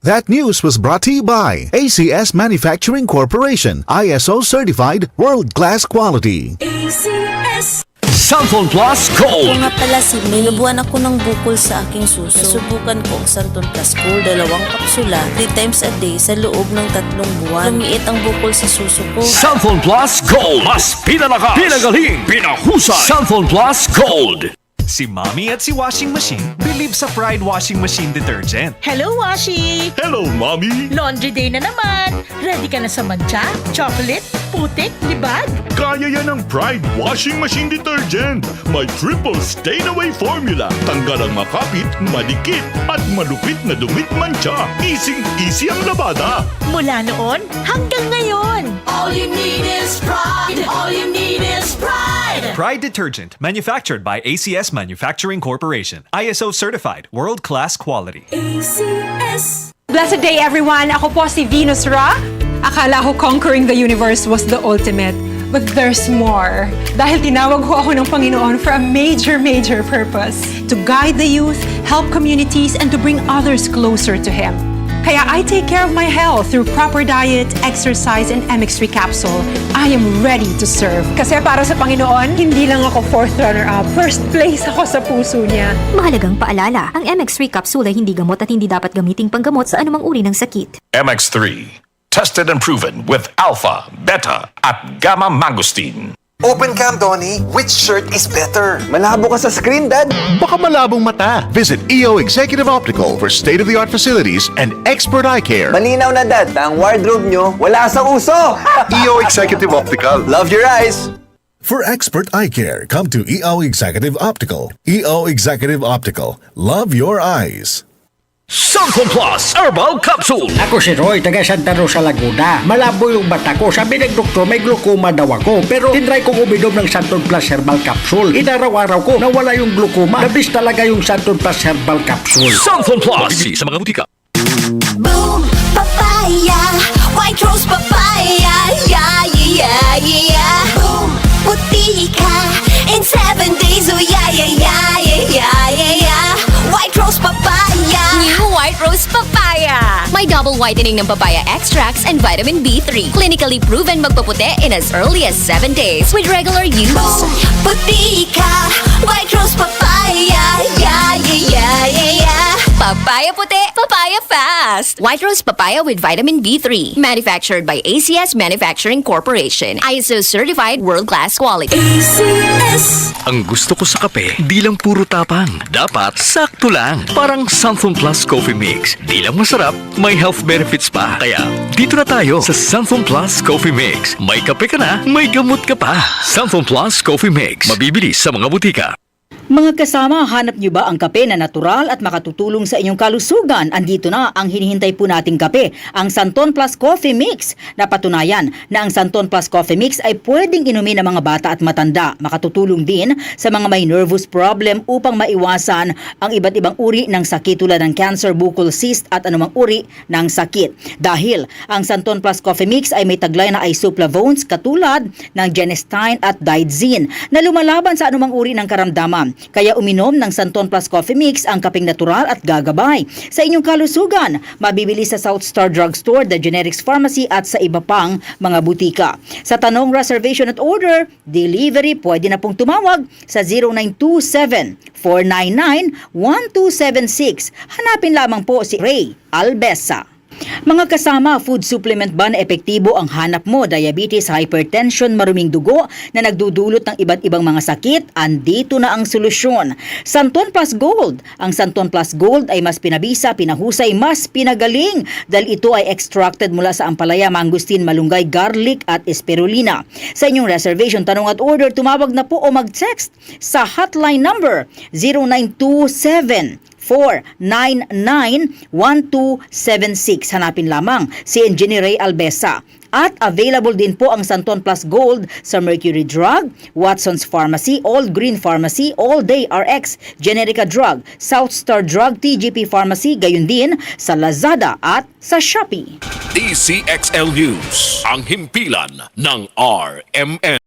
That news was brought to you by ACS Manufacturing Corporation, ISO certified world-class quality. ACS. Santon Plus Gold. Ako nga pala si May. Nabuhan ako ng bukol sa aking suso. Nasubukan ko ang Santon Plus Gold, 2 kapsula, 3 times a day sa loob ng 3 buwan. Lumiit ang bukol sa suso ko. Santon Plus Gold. Mas pinalakas, pinagaling, pinahusay. Santon Plus Gold. Si Mommy at si Washing Machine believe sa Pride Washing Machine Detergent. Hello, Washi! Hello, Mommy! Laundry day na naman! Ready ka na sa mancha, chocolate, putik, libag? Kaya yan ang Pride Washing Machine Detergent. May triple stain-away formula. Tanggal ang makapit, madikit, at malupit na dumit mancha. Easy ang labada. Mula noon hanggang ngayon! All you need is pride. All you need is pride. Pride Detergent, manufactured by ACS Manufacturing Corporation. ISO certified, world-class quality. ACS. Blessed day everyone! Ako po si Venus Ra. Akala ko conquering the universe was the ultimate. But there's more. Dahil tinawag ho ako ng Panginoon for a major purpose. To guide the youth, help communities, and to bring others closer to Him. Kaya I take care of my health through proper diet, exercise, and MX3 capsule. I am ready to serve. Kasi para sa Panginoon, hindi lang ako 4th runner-up. First place ako sa puso niya. Mahalagang paalala, ang MX3 capsule ay hindi gamot at hindi dapat gamiting panggamot sa anumang uri ng sakit. MX3, tested and proven with alpha, beta, at gamma mangosteen. Open cam, Donnie. Which shirt is better? Malabo ka sa screen, Dad. Baka malabong mata. Visit EO Executive Optical for state-of-the-art facilities and expert eye care. Malinaw na, Dad. Ang wardrobe nyo, wala sa uso. EO Executive Optical. Love your eyes. For expert eye care, come to EO Executive Optical. EO Executive Optical. Love your eyes. Santon Plus Herbal Capsule. Ako si Roy, taga Santa Rosa, Laguna. Malabo yung mata ko. Sabi ng doktor, may glaucoma daw ako. Pero tinry kong uminom ng Santon Plus Herbal Capsule. Inaraw-araw ko, nawala yung glaucoma. Nabis talaga yung Santon Plus Herbal Capsule. Santon Plus. Mabibili sa mga butika. Boom, papaya, white rose papaya, yeah. Boom, puti ka in 7 days, oh yeah. White rose papaya. New White Rose Papaya! May double whitening ng papaya extracts and vitamin B3. Clinically proven magpaputi in as early as 7 days with regular use. Boom, puti ka, white rose papaya, yeah. Papaya puti, papaya fast! White Rose Papaya with vitamin B3. Manufactured by ACS Manufacturing Corporation. ISO certified world-class quality. ACS. Ang gusto ko sa kape, di lang puro tapang. Dapat sakto lang. Parang Santon Plus Coffee Mix. Di lang masarap, may health benefits pa. Kaya dito na tayo sa Santon Plus Coffee Mix. May kape ka na, may gamot ka pa. Santon Plus Coffee Mix. Mabibili sa mga butika. Mga kasama, hanap niyo ba ang kape na natural at makatutulong sa inyong kalusugan? Andito na ang hinihintay po nating kape, ang Santon Plus Coffee Mix. Napatunayan na ang Santon Plus Coffee Mix ay pwedeng inumin ng mga bata at matanda. Makatutulong din sa mga may nervous problem upang maiwasan ang iba't ibang uri ng sakit tulad ng cancer, bukol cyst at anumang uri ng sakit. Dahil ang Santon Plus Coffee Mix ay may taglay na isoflavones katulad ng genistein at digoxin na lumalaban sa anumang uri ng karamdaman. Kaya uminom ng Santon Plus Coffee Mix ang kapeng natural at gagabay sa inyong kalusugan. Mabibili sa South Star Drugstore, The Generics Pharmacy at sa iba pang mga butika. Sa tanong, reservation at order, delivery, pwede na pong tumawag sa 0927-499-1276. Hanapin lamang po si Ray Albesa. Mga kasama, food supplement ba na epektibo ang hanap mo? Diabetes, hypertension, maruming dugo na nagdudulot ng iba't ibang mga sakit? Andito na ang solusyon. Santon Plus Gold. Ang Santon Plus Gold ay mas pinabisa, pinahusay, mas pinagaling dahil ito ay extracted mula sa ampalaya, mangosteen, malunggay, garlic at spirulina. Sa inyong reservation, tanong at order, tumawag na po o mag-text sa hotline number 0927 499-1276. Hanapin lamang si Engineer Ray Albesa. At available din po ang Santon Plus Gold sa Mercury Drug, Watson's Pharmacy, All Green Pharmacy, All Day RX, Generica Drug, South Star Drug, TGP Pharmacy, gayon din sa Lazada at sa Shopee. DCXL News, ang himpilan ng RMN.